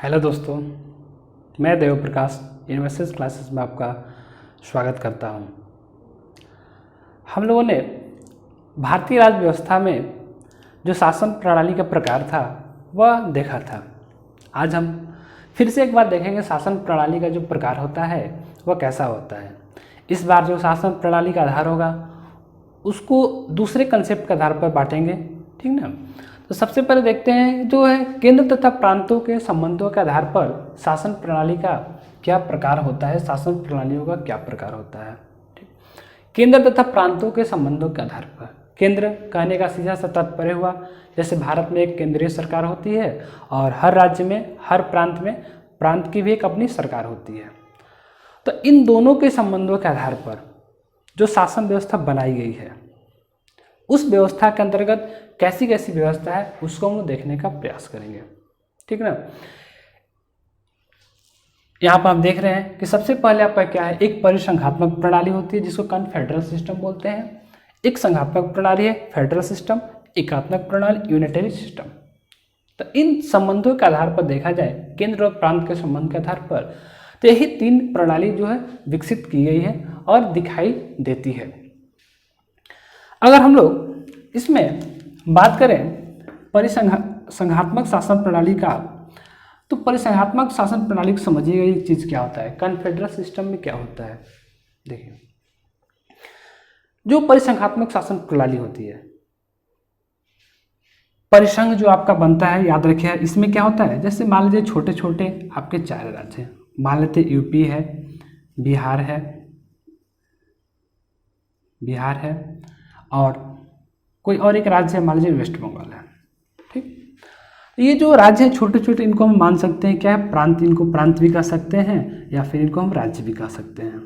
Hello दोस्तों, मैं Dev Prakash university classes में आपका स्वागत करता हूं। हम लोगों ने भारतीय राज्य व्यवस्था में जो शासन प्रणाली का प्रकार था वह देखा था। आज हम फिर से एक बार देखेंगे शासन प्रणाली का जो प्रकार होता है वह कैसा होता है। इस बार जो शासन प्रणाली का आधार होगा उसको दूसरे कंसेप्ट के आधार पर बांटेंगे, ठीक ना। तो सबसे पहले देखते हैं जो है केंद्र तथा प्रांतों के संबंधों के आधार पर शासन प्रणाली का क्या प्रकार होता है, शासन प्रणालियों का क्या प्रकार होता है। ठीक, केंद्र तथा प्रांतों के संबंधों के आधार पर। केंद्र कहने का सीधा सा तात्पर्य हुआ जैसे भारत में एक केंद्रीय सरकार होती है और हर राज्य में, हर प्रांत में प्रांत की भी एक अपनी सरकार होती है। तो इन दोनों के संबंधों के आधार पर जो शासन व्यवस्था बनाई गई है उस व्यवस्था के अंतर्गत कैसी कैसी व्यवस्था है उसको हम लोग देखने का प्रयास करेंगे, ठीक ना। यहाँ पर हम देख रहे हैं कि सबसे पहले आपका क्या है, एक परिसंघात्मक प्रणाली होती है जिसको कन्फेडरल सिस्टम बोलते हैं। एक संघात्मक प्रणाली है फेडरल सिस्टम, एकात्मक प्रणाली यूनिटरी सिस्टम। तो इन संबंधों के आधार पर देखा जाए केंद्र और प्रांत के संबंध के आधार पर तो यही तीन प्रणाली जो है विकसित की गई है और दिखाई देती है। अगर हम लोग इसमें बात करें परिसंघात्मक शासन प्रणाली का, तो परिसंघात्मक शासन प्रणाली को समझिएगा एक चीज़ क्या होता है, कन्फेडरल सिस्टम में क्या होता है। देखिए, जो परिसंघात्मक शासन प्रणाली होती है, परिसंघ जो आपका बनता है, याद रखिए इसमें क्या होता है, जैसे मान लीजिए छोटे छोटे आपके 4 राज्य हैं, मान लेते यूपी है, बिहार है और कोई और एक राज्य है, मान लीजिए वेस्ट बंगाल है। ठीक, ये जो राज्य हैं छोटे छोटे, इनको हम मान सकते हैं क्या है, प्रांत। इनको प्रांत भी कह सकते हैं या फिर इनको हम राज्य भी कह सकते हैं।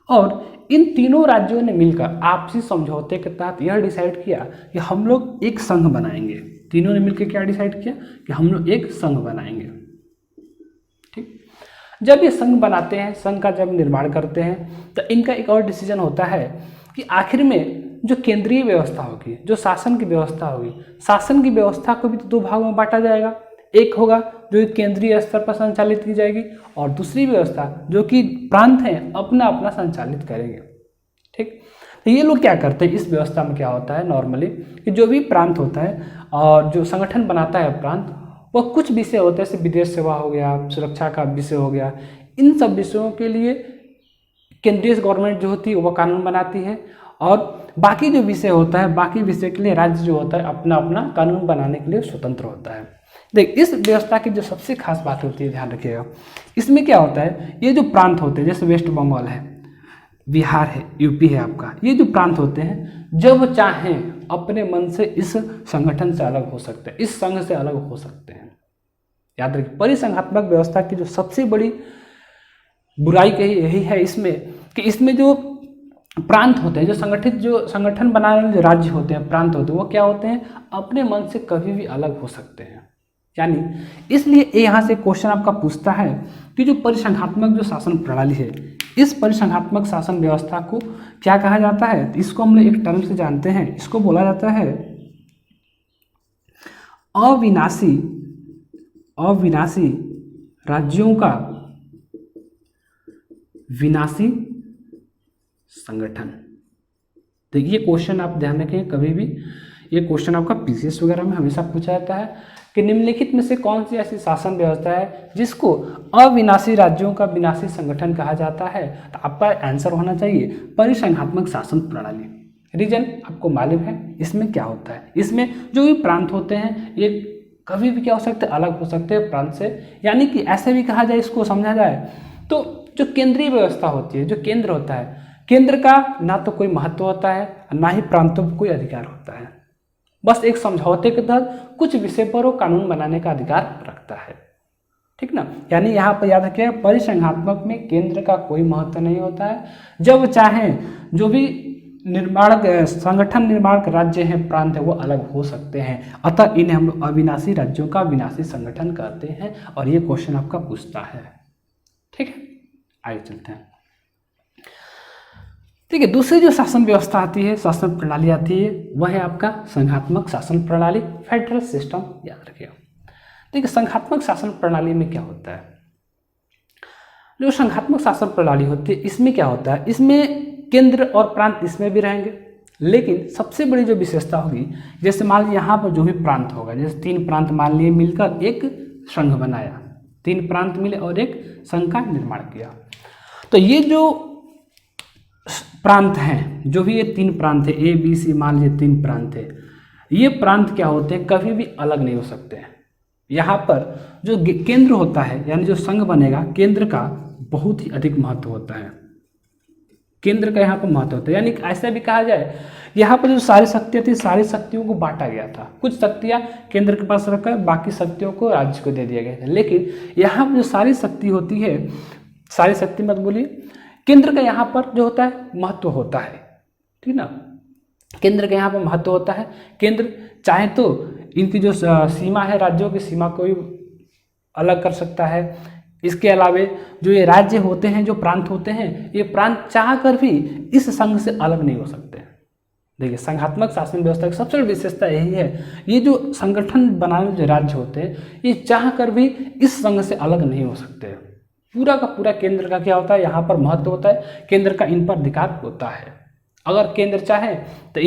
और इन तीनों राज्यों ने मिलकर आपसी समझौते के तहत यह डिसाइड किया कि हम लोग एक संघ बनाएंगे। तीनों ने मिलकर क्या डिसाइड किया कि हम लोग एक संघ बनाएंगे। ठीक, जब ये संघ बनाते हैं, संघ का जब निर्माण करते हैं, तो इनका एक और डिसीजन होता है कि आखिर में जो केंद्रीय व्यवस्था होगी, जो शासन की व्यवस्था होगी, शासन की व्यवस्था को भी तो 2 भागों में बांटा जाएगा। एक होगा जो केंद्रीय स्तर पर संचालित की जाएगी और दूसरी व्यवस्था जो कि प्रांत हैं अपना अपना संचालित करेंगे। ठीक, तो ये लोग क्या करते हैं, इस व्यवस्था में क्या होता है नॉर्मली कि जो भी प्रांत होता है और जो संगठन बनाता है प्रांत, वह कुछ विषय होते हैं, जैसे विदेश सेवा हो गया, सुरक्षा का विषय हो गया, इन सब विषयों के लिए केंद्रीय गवर्नमेंट जो होती है वह कानून बनाती है और बाकी जो विषय होता है, बाकी विषय के लिए राज्य जो होता है अपना अपना कानून बनाने के लिए स्वतंत्र होता है। देख, इस व्यवस्था की जो सबसे खास बात होती है, ध्यान रखिएगा, इसमें क्या होता है, ये जो प्रांत होते हैं जैसे वेस्ट बंगाल है, बिहार है, यूपी है आपका, ये जो प्रांत होते हैं जब चाहें अपने मन से इस संगठन से अलग हो सकते हैं, इस संघ से अलग हो सकते हैं। याद रखिए, परिसंघात्मक व्यवस्था की जो सबसे बड़ी बुराई कही यही है इसमें कि इसमें जो प्रांत होते हैं, जो संगठन बनाने वाले जो राज्य होते हैं, प्रांत होते हैं, वो क्या होते हैं, अपने मन से कभी भी अलग हो सकते हैं। यानी इसलिए यहाँ से क्वेश्चन आपका पूछता है कि जो परिसंघात्मक जो शासन प्रणाली है, इस परिसंघात्मक शासन व्यवस्था को क्या कहा जाता है। इसको हम लोग एक टर्म से जानते हैं, इसको बोला जाता है अविनाशी राज्यों का विनाशी संगठन। तो ये क्वेश्चन आप ध्यान रखें, कभी भी ये क्वेश्चन आपका पीसीएस वगैरह में हमेशा पूछा जाता है कि निम्नलिखित में से कौन सी ऐसी शासन व्यवस्था है जिसको अविनाशी राज्यों का विनाशी संगठन कहा जाता है। तो आपका आंसर होना चाहिए परिसंघात्मक शासन प्रणाली। रीजन आपको मालूम है इसमें क्या होता है, इसमें जो भी प्रांत होते हैं ये कभी भी क्या हो सकते हैं, अलग हो सकते हैं प्रांत से। यानी कि ऐसे भी कहा जाए, इसको समझा जाए तो जो केंद्रीय व्यवस्था होती है, जो केंद्र होता है, केंद्र का ना तो कोई महत्व होता है ना ही प्रांतों पर कोई अधिकार होता है। बस एक समझौते के तहत कुछ विषय पर वो कानून बनाने का अधिकार रखता है। ठीक ना, यानी यहाँ पर याद रखिए परिसंघात्मक में केंद्र का कोई महत्व नहीं होता है। जब चाहें जो भी संगठन निर्माण राज्य हैं, प्रांत है, वो अलग हो सकते हैं। अतः इन्हें हम लोग अविनाशी राज्यों का विनाशी संगठन कहते हैं और ये क्वेश्चन आपका पूछता है। ठीक है, आगे चलते हैं। ठीक है, दूसरी जो शासन व्यवस्था आती है, शासन प्रणाली आती है, वह है आपका संघात्मक शासन प्रणाली, फेडरल सिस्टम। याद रखिएगा। देखिए संघात्मक शासन प्रणाली में क्या होता है, जो संघात्मक शासन प्रणाली होती है इसमें क्या होता है, इसमें केंद्र और प्रांत इसमें भी रहेंगे, लेकिन सबसे बड़ी जो विशेषता होगी, जैसे मान लीजिए यहाँ पर जो भी प्रांत होगा, जैसे 3 प्रांत मान लिए मिलकर एक संघ बनाया, 3 प्रांत मिले और एक संघ का निर्माण किया। तो ये जो प्रांत हैं, जो भी ये 3 प्रांत है ABC, मान लीजिए 3 प्रांत है, ये प्रांत क्या होते हैं, कभी भी अलग नहीं हो सकते हैं। यहाँ पर जो केंद्र होता है, यानी जो संघ बनेगा, केंद्र का बहुत ही अधिक महत्व होता है, केंद्र का यहाँ पर महत्व होता है। यानी ऐसा भी कहा जाए, यहाँ पर जो सारी शक्तियाँ थी, सारी शक्तियों को बांटा गया था, कुछ शक्तियाँ केंद्र के पास रखकर बाकी शक्तियों को राज्य को दे दिया गया था। लेकिन यहाँ पर जो सारी शक्ति होती है, सारी शक्ति मत बोलिए, केंद्र का यहाँ पर जो होता है महत्व होता है, ठीक ना, केंद्र का यहाँ पर महत्व होता है। केंद्र चाहे तो इनकी जो सीमा है, राज्यों की सीमा को भी अलग कर सकता है। इसके अलावे जो ये राज्य होते हैं, जो प्रांत होते हैं, ये प्रांत चाह कर भी इस संघ से अलग नहीं हो सकते। देखिए संघात्मक शासन व्यवस्था की सबसे बड़ी विशेषता यही है, ये जो संगठन बनाने जो राज्य होते हैं, ये चाह कर भी इस संघ से अलग नहीं हो सकते। पूरा का पूरा केंद्र का क्या होता है, यहाँ पर महत्व होता है, केंद्र का इन पर अधिकार होता है। अगर केंद्र चाहे तो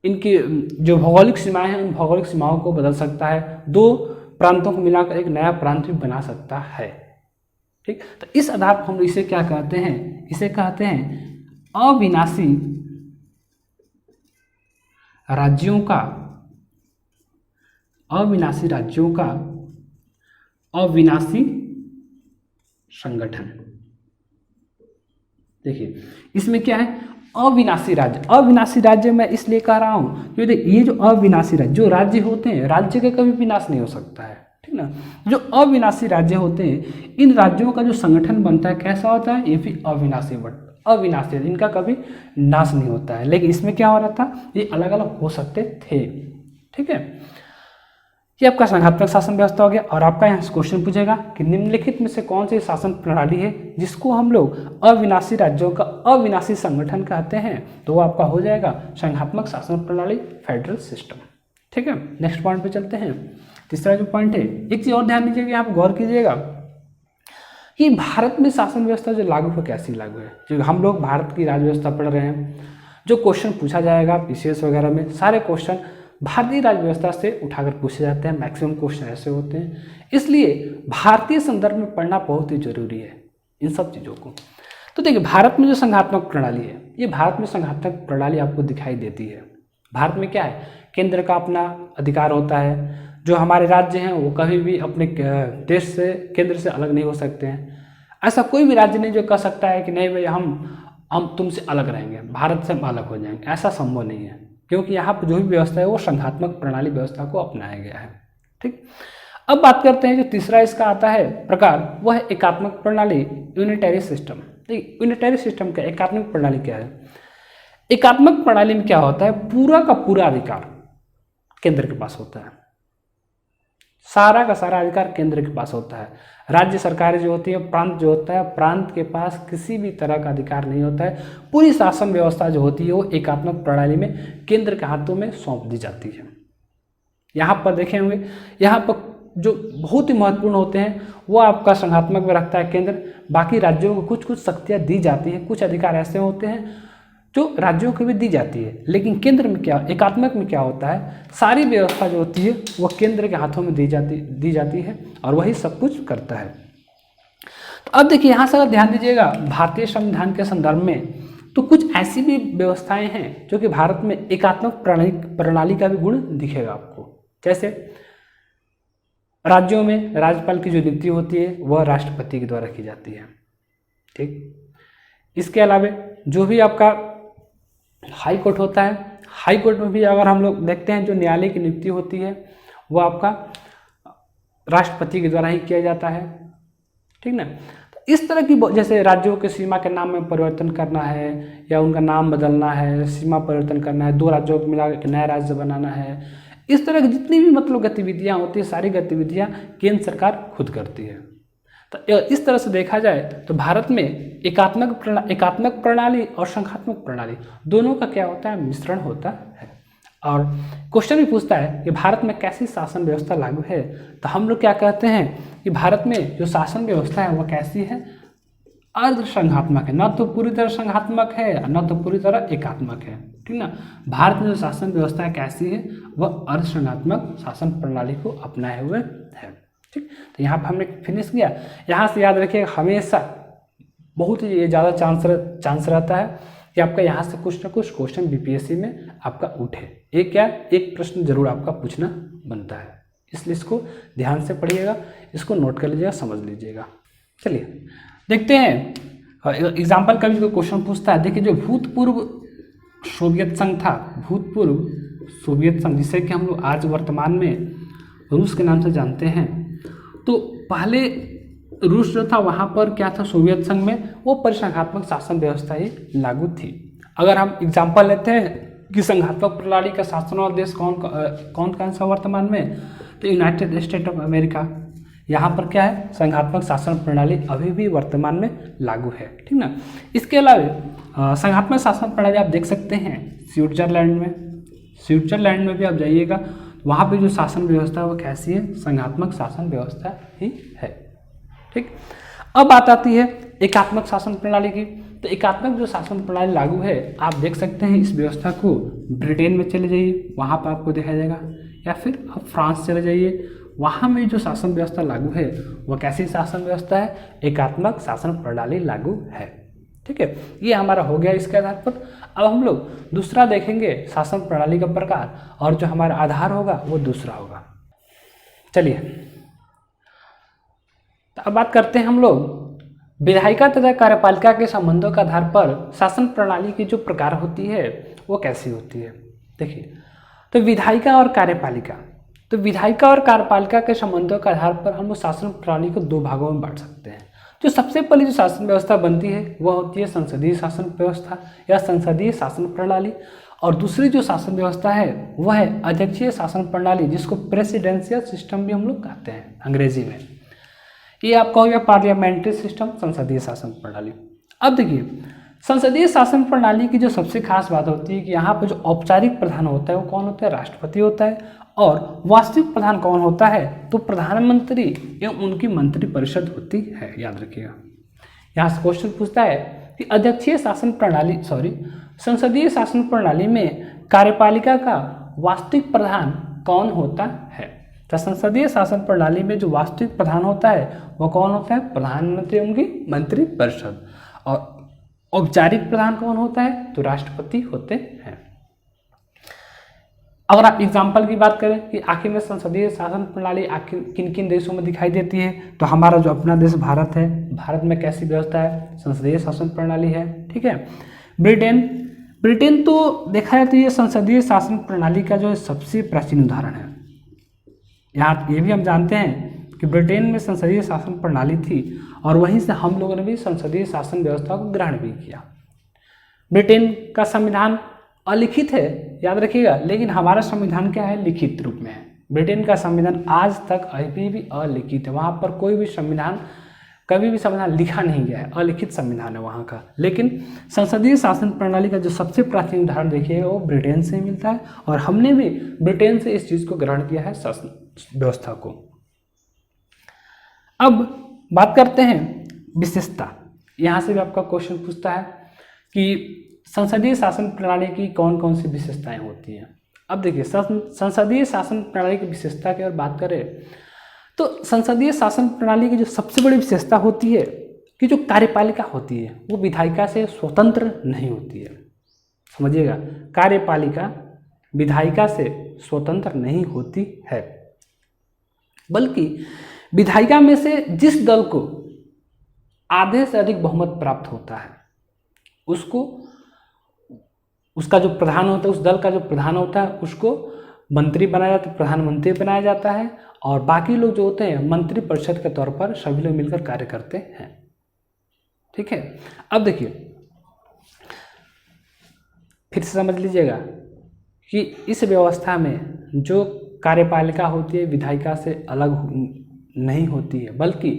इनकी जो भौगोलिक सीमाएं हैं, उन भौगोलिक सीमाओं को बदल सकता है, 2 प्रांतों को मिलाकर एक नया प्रांत भी बना सकता है। ठीक, तो इस आधार पर हम इसे क्या कहते हैं, इसे कहते हैं अविनाशी राज्यों का, अविनाशी राज्यों का अविनाशी संगठन। देखिए इसमें क्या है, अविनाशी राज्य। अविनाशी राज्य मैं इसलिए कह रहा हूँ क्योंकि ये जो अविनाशी राज्य, जो राज्य होते हैं, राज्य का कभी विनाश नहीं हो सकता है, ठीक ना। जो अविनाशी राज्य होते हैं, इन राज्यों का जो संगठन बनता है कैसा होता है, ये भी अविनाशी अविनाशी, इनका कभी नाश नहीं होता है। लेकिन इसमें क्या हो रहा था, ये अलग अलग हो सकते थे, ठीक है। ये आपका संघात्मक शासन व्यवस्था हो गया। और आपका यहाँ से क्वेश्चन पूछेगा कि निम्नलिखित में से कौन सी शासन प्रणाली है जिसको हम लोग अविनाशी राज्यों का अविनाशी संगठन कहते हैं, तो वो आपका हो जाएगा संघात्मक शासन प्रणाली, फेडरल सिस्टम, ठीक है। नेक्स्ट पॉइंट पे चलते हैं। तीसरा जो पॉइंट है, एक चीज और ध्यान दीजिएगा, यहाँ पर गौर कीजिएगा कि भारत में शासन व्यवस्था जो लागू है कैसी लागू है। जो हम लोग भारत की राज्य व्यवस्था पढ़ रहे हैं, जो क्वेश्चन पूछा जाएगा पीसीएस वगैरह में, सारे क्वेश्चन भारतीय राज्य व्यवस्था से उठाकर पूछे जाते हैं, मैक्सिमम क्वेश्चन ऐसे होते हैं। इसलिए भारतीय संदर्भ में पढ़ना बहुत ही जरूरी है इन सब चीज़ों को। तो देखिए भारत में जो संघात्मक प्रणाली है, ये भारत में संघात्मक प्रणाली आपको दिखाई देती है। भारत में क्या है, केंद्र का अपना अधिकार होता है, जो हमारे राज्य हैं वो कभी भी अपने देश से, केंद्र से अलग नहीं हो सकते हैं। ऐसा कोई भी राज्य नहीं जो कह सकता है कि नहीं भाई हम तुमसे अलग रहेंगे, भारत से हम अलग हो जाएंगे, ऐसा संभव नहीं है, क्योंकि यहाँ पर जो भी व्यवस्था है वो संघात्मक प्रणाली व्यवस्था को अपनाया गया है, ठीक। अब बात करते हैं जो तीसरा इसका आता है प्रकार, वह है एकात्मक प्रणाली, यूनिटरी सिस्टम। देखिए यूनिटरी सिस्टम का एकात्मक प्रणाली क्या है। एकात्मक प्रणाली में क्या होता है, पूरा का पूरा अधिकार केंद्र के पास होता है, सारा का सारा अधिकार केंद्र के पास होता है। राज्य सरकारें जो होती है, प्रांत जो होता है, प्रांत के पास किसी भी तरह का अधिकार नहीं होता है। पूरी शासन व्यवस्था जो होती है वो एकात्मक प्रणाली में केंद्र के हाथों में सौंप दी जाती है। यहाँ पर देखे होंगे, यहाँ पर जो बहुत ही महत्वपूर्ण होते हैं वो आपका संघात्मक में रखता है केंद्र, बाकी राज्यों को कुछ कुछ शक्तियाँ दी जाती हैं, कुछ अधिकार ऐसे होते हैं जो राज्यों को भी दी जाती है। लेकिन केंद्र में क्या, एकात्मक में क्या होता है, सारी व्यवस्था जो होती है वो केंद्र के हाथों में दी जाती है और वही सब कुछ करता है। तो अब देखिए यहाँ से अगर ध्यान दीजिएगा भारतीय संविधान के संदर्भ में, तो कुछ ऐसी भी व्यवस्थाएं हैं जो कि भारत में एकात्मक प्रणाली का भी गुण दिखेगा आपको। जैसे राज्यों में राज्यपाल की जो नियुक्ति होती है वह राष्ट्रपति के द्वारा की जाती है, ठीक। इसके अलावा जो भी आपका हाई कोर्ट होता है, हाई कोर्ट में भी अगर हम लोग देखते हैं जो न्यायालय की नियुक्ति होती है वो आपका राष्ट्रपति के द्वारा ही किया जाता है, ठीक ना। तो इस तरह की जैसे राज्यों के सीमा के नाम में परिवर्तन करना है या उनका नाम बदलना है, सीमा परिवर्तन करना है, 2 राज्यों को मिला एक नया राज्य बनाना है, इस तरह की जितनी भी मतलब गतिविधियाँ होती है, सारी गतिविधियाँ केंद्र सरकार खुद करती है। तो इस तरह से देखा जाए तो भारत में एकात्मक प्रणाली और संघात्मक प्रणाली दोनों का क्या होता है, मिश्रण होता है। और क्वेश्चन भी पूछता है कि भारत में कैसी शासन व्यवस्था लागू है, तो हम लोग क्या कहते हैं कि भारत में जो शासन व्यवस्था है वह कैसी है, अर्ध संघात्मक है, न तो पूरी तरह संघात्मक है न तो पूरी तरह एकात्मक है, ठीक ना। भारत में जो शासन व्यवस्था कैसी है, वह अर्ध संघात्मक शासन प्रणाली को अपनाए हुए है, ठीक। तो यहाँ पर हमने फिनिश किया। यहाँ से याद रखिए हमेशा बहुत ही ज़्यादा चांस रहता है कि आपका यहाँ से कुछ ना कुछ क्वेश्चन बीपीएससी में आपका उठे, एक प्रश्न जरूर आपका पूछना बनता है, इसलिए इसको ध्यान से पढ़िएगा, इसको नोट कर लीजिएगा, समझ लीजिएगा। चलिए देखते हैं एग्जाम्पल का भी कोई क्वेश्चन पूछता है। देखिए जो भूतपूर्व सोवियत संघ था, भूतपूर्व सोवियत संघ जिसे कि हम लोग आज वर्तमान में रूस के नाम से जानते हैं, तो पहले रूस जो था वहाँ पर क्या था, सोवियत संघ में वो परिसंघात्मक शासन व्यवस्था ही लागू थी। अगर हम एग्जाम्पल लेते हैं कि संघात्मक प्रणाली का शासन वाला देश कौन सा वर्तमान में, तो यूनाइटेड स्टेट ऑफ अमेरिका, यहाँ पर क्या है, संघात्मक शासन प्रणाली अभी भी वर्तमान में लागू है, ठीक ना। इसके अलावा संघात्मक शासन प्रणाली आप देख सकते हैं स्विट्जरलैंड में भी आप जाइएगा, वहाँ पे जो शासन व्यवस्था है वो कैसी है, संघात्मक शासन व्यवस्था ही है, ठीक। अब बात आती है एकात्मक शासन प्रणाली की। तो एकात्मक जो शासन प्रणाली लागू है, आप देख सकते हैं इस व्यवस्था को ब्रिटेन में चले जाइए, वहाँ पर आपको देखा जाएगा, या फिर आप फ्रांस चले जाइए, वहाँ में जो शासन व्यवस्था लागू है वह कैसी शासन व्यवस्था है, एकात्मक शासन प्रणाली लागू है, ठीक है। ये हमारा हो गया इसके आधार पर। अब हम लोग दूसरा देखेंगे शासन प्रणाली का प्रकार, और जो हमारा आधार होगा वो दूसरा होगा। चलिए तो अब बात करते हैं हम लोग विधायिका तथा कार्यपालिका के संबंधों के आधार पर शासन प्रणाली की जो प्रकार होती है वो कैसी होती है। देखिए तो विधायिका और कार्यपालिका के संबंधों के आधार पर हम लोग शासन प्रणाली को दो भागों में बांट सकते हैं। जो सबसे पहले जो शासन व्यवस्था बनती है वह होती है संसदीय शासन व्यवस्था या संसदीय शासन प्रणाली, और दूसरी जो शासन व्यवस्था है वह है अध्यक्षीय शासन प्रणाली, जिसको प्रेसिडेंशियल सिस्टम भी हम लोग कहते हैं अंग्रेजी में। ये आपका हो गया पार्लियामेंट्री सिस्टम, संसदीय शासन प्रणाली। अब देखिए संसदीय शासन प्रणाली की जो सबसे खास बात होती है कि यहाँ पर जो औपचारिक प्रधान होता है वो कौन होता है, राष्ट्रपति होता है, और वास्तविक प्रधान कौन होता है, तो प्रधानमंत्री एवं उनकी मंत्रिपरिषद होती है, याद रखिएगा। यहाँ से क्वेश्चन पूछता है कि संसदीय शासन प्रणाली में कार्यपालिका का वास्तविक प्रधान कौन होता है। तो संसदीय शासन प्रणाली में जो वास्तविक प्रधान होता है वह कौन होता है, प्रधानमंत्री उनकी मंत्रिपरिषद, और औपचारिक प्रधान कौन होता है, तो राष्ट्रपति होते हैं। अगर आप एग्जाम्पल की बात करें कि आखिर में संसदीय शासन प्रणाली आखिर किन किन देशों में दिखाई देती है, तो हमारा जो अपना देश भारत है, भारत में कैसी व्यवस्था है, संसदीय शासन प्रणाली है, ठीक है। ब्रिटेन तो देखा जाए तो ये संसदीय शासन प्रणाली का जो सबसे प्राचीन उदाहरण है। यहाँ ये भी हम जानते हैं कि ब्रिटेन में संसदीय शासन प्रणाली थी, और वहीं से हम लोगों ने भी संसदीय शासन व्यवस्था को ग्रहण भी किया। ब्रिटेन का संविधान अलिखित है, याद रखिएगा, लेकिन हमारा संविधान क्या है, लिखित रूप में है। ब्रिटेन का संविधान आज तक अभी भी अलिखित है, वहाँ पर कोई भी संविधान कभी भी संविधान लिखा नहीं गया है, अलिखित संविधान है वहाँ का। लेकिन संसदीय शासन प्रणाली का जो सबसे प्राचीन उदाहरण देखिएगा वो ब्रिटेन से मिलता है, और हमने भी ब्रिटेन से इस चीज़ को ग्रहण किया है, शासन व्यवस्था को। अब बात करते हैं विशेषता। यहाँ से भी आपका क्वेश्चन पूछता है कि संसदीय शासन प्रणाली की कौन कौन सी विशेषताएं होती हैं। अब देखिए संसदीय शासन प्रणाली की विशेषता की अगर बात करें तो संसदीय शासन प्रणाली की जो सबसे बड़ी विशेषता होती है कि जो कार्यपालिका होती है वो विधायिका से स्वतंत्र नहीं होती है। समझिएगा, कार्यपालिका विधायिका से स्वतंत्र नहीं होती है, बल्कि विधायिका में से जिस दल को आधे से अधिक बहुमत प्राप्त होता है उसका जो प्रधान होता है, उस दल का जो प्रधान होता है उसको मंत्री बनाया जाता है, प्रधानमंत्री बनाया जाता है, और बाकी लोग जो होते हैं मंत्रिपरिषद के तौर पर सभी लोग मिलकर कार्य करते हैं, ठीक है। अब देखिए फिर से समझ लीजिएगा कि इस व्यवस्था में जो कार्यपालिका होती है विधायिका से अलग नहीं होती है, बल्कि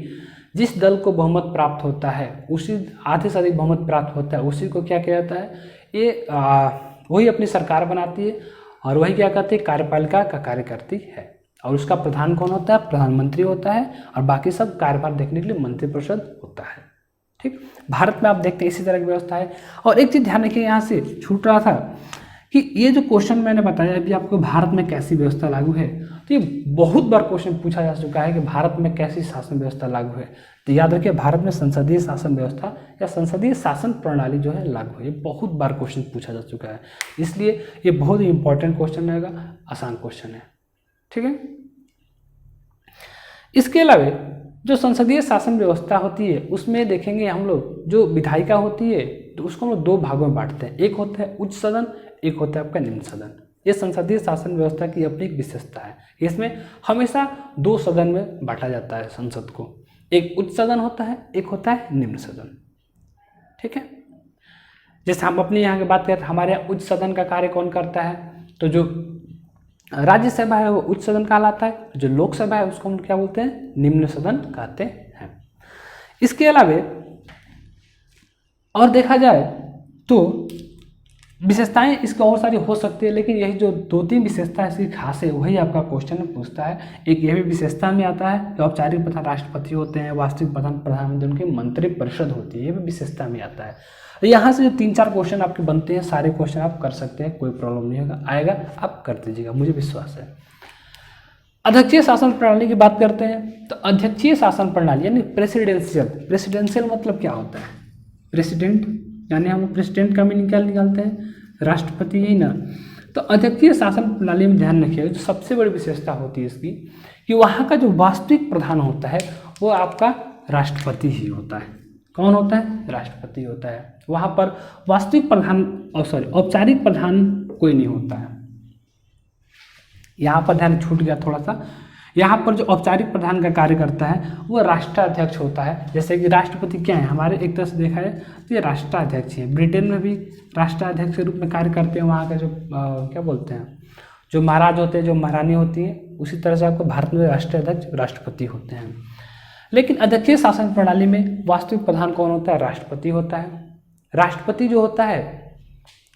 जिस दल को बहुमत प्राप्त होता है, उसी आधे से अधिक बहुमत प्राप्त होता है, उसी को क्या किया जाता है, ये वही अपनी सरकार बनाती है, और वही क्या करती है, कार्यपालिका का कार्य करती है। और उसका प्रधान कौन होता है, प्रधानमंत्री होता है, और बाकी सब कार्यभार देखने के लिए मंत्रिपरिषद होता है। ठीक, भारत में आप देखते हैं इसी तरह की व्यवस्था है। और एक चीज़ ध्यान रखिए, यहाँ से छूट रहा था कि ये जो क्वेश्चन मैंने बताया अभी आपको, भारत में कैसी व्यवस्था लागू है, तो ये बहुत बार क्वेश्चन पूछा जा चुका है कि भारत में कैसी शासन व्यवस्था लागू है। तो याद रखिए, भारत में संसदीय शासन व्यवस्था या संसदीय शासन प्रणाली जो है लागू है। बहुत बार क्वेश्चन पूछा जा चुका है, इसलिए ये बहुत ही इंपॉर्टेंट क्वेश्चन रहेगा, आसान क्वेश्चन है। ठीक है, इसके अलावा जो संसदीय शासन व्यवस्था होती है उसमें देखेंगे हम लोग, जो विधायिका होती है तो उसको हम लोग दो भागों में बांटते हैं, एक होता है उच्च सदन, एक होता है आपका निम्न सदन। ये संसदीय शासन व्यवस्था की अपनी एक विशेषता है। इसमें हमेशा दो सदन में बांटा जाता है संसद को, एक उच्च सदन होता है, एक होता है निम्न सदन। ठीक है, जैसे हम अपने यहाँ की बात करें तो हमारे यहाँ उच्च सदन का कार्य कौन करता है, तो जो राज्यसभा है वो उच्च सदन कहलाता है, जो लोकसभा है उसको हम क्या बोलते हैं, निम्न सदन कहते हैं। इसके अलावा और देखा जाए तो विशेषताएं इसकी और सारी हो सकती है, लेकिन यही जो दो तीन विशेषता इसकी खास है वही आपका क्वेश्चन में पूछता है। एक यह भी विशेषता में आता है कि औपचारिक प्रधान राष्ट्रपति होते हैं, वास्तविक प्रधान प्रधानमंत्री उनकी मंत्रिपरिषद होती है, ये भी विशेषता में आता है। यहाँ से जो 3-4 क्वेश्चन आपके बनते हैं, सारे क्वेश्चन आप कर सकते हैं, कोई प्रॉब्लम नहीं होगा, आएगा आप कर दीजिएगा, मुझे विश्वास है। अध्यक्षीय शासन प्रणाली की बात करते हैं तो अध्यक्षीय शासन प्रणाली यानी प्रेसिडेंशियल मतलब क्या होता है, प्रेसिडेंट, यानी हम प्रेसिडेंट का मीनिंग क्या निकालते हैं, राष्ट्रपति, ही ना। तो अध्यक्षीय शासन प्रणाली में ध्यान रखिएगा, जो सबसे बड़ी विशेषता होती है इसकी कि वहाँ का जो वास्तविक प्रधान होता है वो आपका राष्ट्रपति ही होता है। कौन होता है, राष्ट्रपति होता है। वहाँ पर वास्तविक प्रधान औपचारिक प्रधान कोई नहीं होता है। यहाँ पर ध्यान छूट गया थोड़ा सा, यहाँ पर जो औपचारिक प्रधान का कार्य करता है वो राष्ट्राध्यक्ष होता है। जैसे कि राष्ट्रपति क्या है, हमारे एक तरह से देखा है तो ये राष्ट्राध्यक्ष है। ब्रिटेन में भी राष्ट्राध्यक्ष के रूप में कार्य करते हैं, वहाँ का जो क्या बोलते हैं, जो महाराज होते हैं, जो महारानी होती हैं, उसी तरह से आपको भारत में राष्ट्राध्यक्ष राष्ट्रपति होते हैं। लेकिन अध्यक्षीय शासन प्रणाली में वास्तविक प्रधान कौन होता है, राष्ट्रपति होता है। राष्ट्रपति जो होता है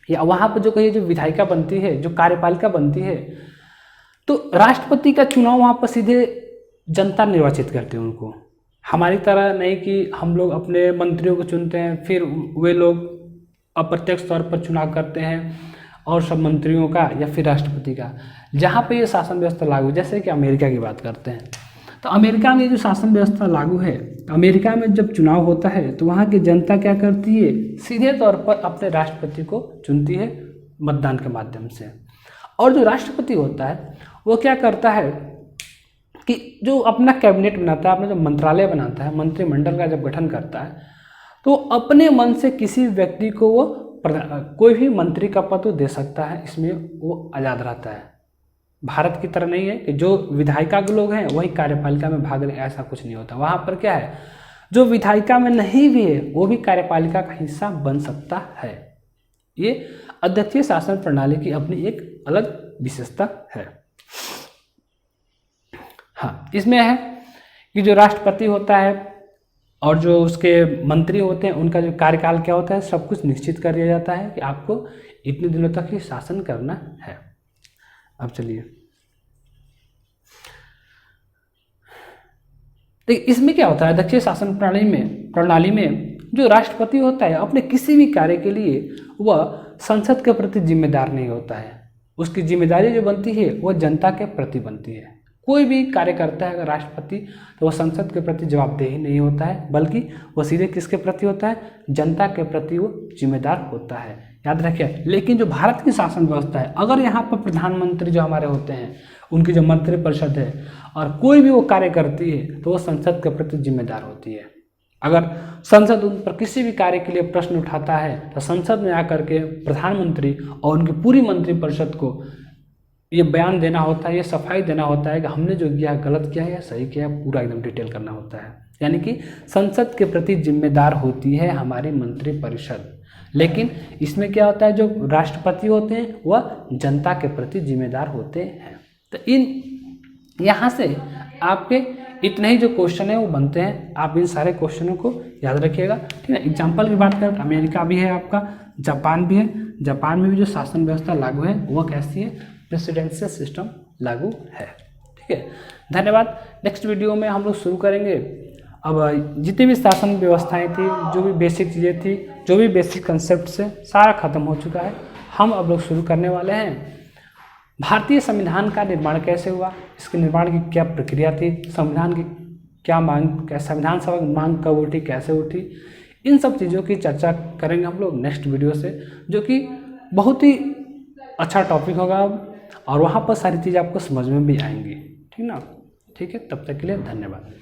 या वहाँ पर जो कहिए जो विधायिका बनती है, जो कार्यपालिका बनती है, तो राष्ट्रपति का चुनाव वहाँ पर सीधे जनता निर्वाचित करते हैं उनको। हमारी तरह नहीं कि हम लोग अपने मंत्रियों को चुनते हैं, फिर वे लोग अप्रत्यक्ष तौर पर चुनाव करते हैं और सब मंत्रियों का या फिर राष्ट्रपति का। जहाँ पे ये शासन व्यवस्था लागू, जैसे कि अमेरिका की बात करते हैं, तो अमेरिका में जो शासन व्यवस्था लागू है, तो अमेरिका में जब चुनाव होता है तो वहाँ की जनता क्या करती है, सीधे तौर पर अपने राष्ट्रपति को चुनती है मतदान के माध्यम से। और जो राष्ट्रपति होता है वो क्या करता है कि जो अपना कैबिनेट बनाता है, अपना जो मंत्रालय बनाता है, मंत्रिमंडल का जब गठन करता है, तो अपने मन से किसी व्यक्ति को वो कोई भी मंत्री का पद दे सकता है, इसमें वो आज़ाद रहता है। भारत की तरह नहीं है कि जो विधायिका के लोग हैं वही कार्यपालिका में भाग रहे, ऐसा कुछ नहीं होता। वहाँ पर क्या है, जो विधायिका में नहीं भी है वो भी कार्यपालिका का हिस्सा बन सकता है। ये अध्यक्षीय शासन प्रणाली की अपनी एक अलग विशेषता है। हाँ, इसमें है कि जो राष्ट्रपति होता है और जो उसके मंत्री होते हैं उनका जो कार्यकाल क्या होता है, सब कुछ निश्चित कर दिया जाता है कि आपको इतने दिनों तक ही शासन करना है। अब चलिए, देखिए इसमें क्या होता है, अध्यक्षीय शासन प्रणाली में जो राष्ट्रपति होता है अपने किसी भी कार्य के लिए वह संसद के प्रति जिम्मेदार नहीं होता है। उसकी जिम्मेदारी जो बनती है वह जनता के प्रति बनती है। कोई भी कार्य करता है अगर राष्ट्रपति, तो वह संसद के प्रति जवाबदेही नहीं होता है, बल्कि वह सीधे किसके प्रति होता है, जनता के प्रति वो जिम्मेदार होता है। याद रखिए। लेकिन जो भारत की शासन व्यवस्था है, अगर यहाँ पर प्रधानमंत्री जो हमारे होते हैं उनकी जो मंत्रिपरिषद है और कोई भी वो कार्य करती है तो वो संसद के प्रति जिम्मेदार होती है। अगर संसद उन पर किसी भी कार्य के लिए प्रश्न उठाता है तो संसद में आकर के प्रधानमंत्री और उनकी पूरी मंत्रिपरिषद को ये बयान देना होता है, ये सफाई देना होता है कि हमने जो किया गलत किया है या सही किया है, पूरा एकदम डिटेल करना होता है। यानी कि संसद के प्रति जिम्मेदार होती है हमारी मंत्रिपरिषद। लेकिन इसमें क्या होता है, जो राष्ट्रपति होते हैं वह जनता के प्रति जिम्मेदार होते हैं। तो इन यहाँ से आपके इतने ही जो क्वेश्चन है वो बनते हैं। आप इन सारे क्वेश्चनों को याद रखिएगा, ठीक है। एग्जाम्पल की बात करें तो अमेरिका भी है आपका, जापान भी है। जापान में भी जो शासन व्यवस्था लागू है वह कैसी है, प्रेसिडेंशियल सिस्टम लागू है, ठीक है। धन्यवाद। नेक्स्ट वीडियो में हम लोग शुरू करेंगे। अब जितनी भी शासन व्यवस्थाएं थी, जो भी बेसिक चीज़ें थी, जो भी बेसिक कंसेप्ट से सारा खत्म हो चुका है। हम अब लोग शुरू करने वाले हैं भारतीय संविधान का निर्माण कैसे हुआ, इसके निर्माण की क्या प्रक्रिया थी, संविधान की क्या मांग, संविधान सभा की मांग कब उठी, कैसे उठी, इन सब चीज़ों की चर्चा करेंगे हम लोग नेक्स्ट वीडियो से, जो कि बहुत ही अच्छा टॉपिक होगा और वहाँ पर सारी चीज़ आपको समझ में भी आएंगी, ठीक ना। ठीक है, तब तक के लिए धन्यवाद।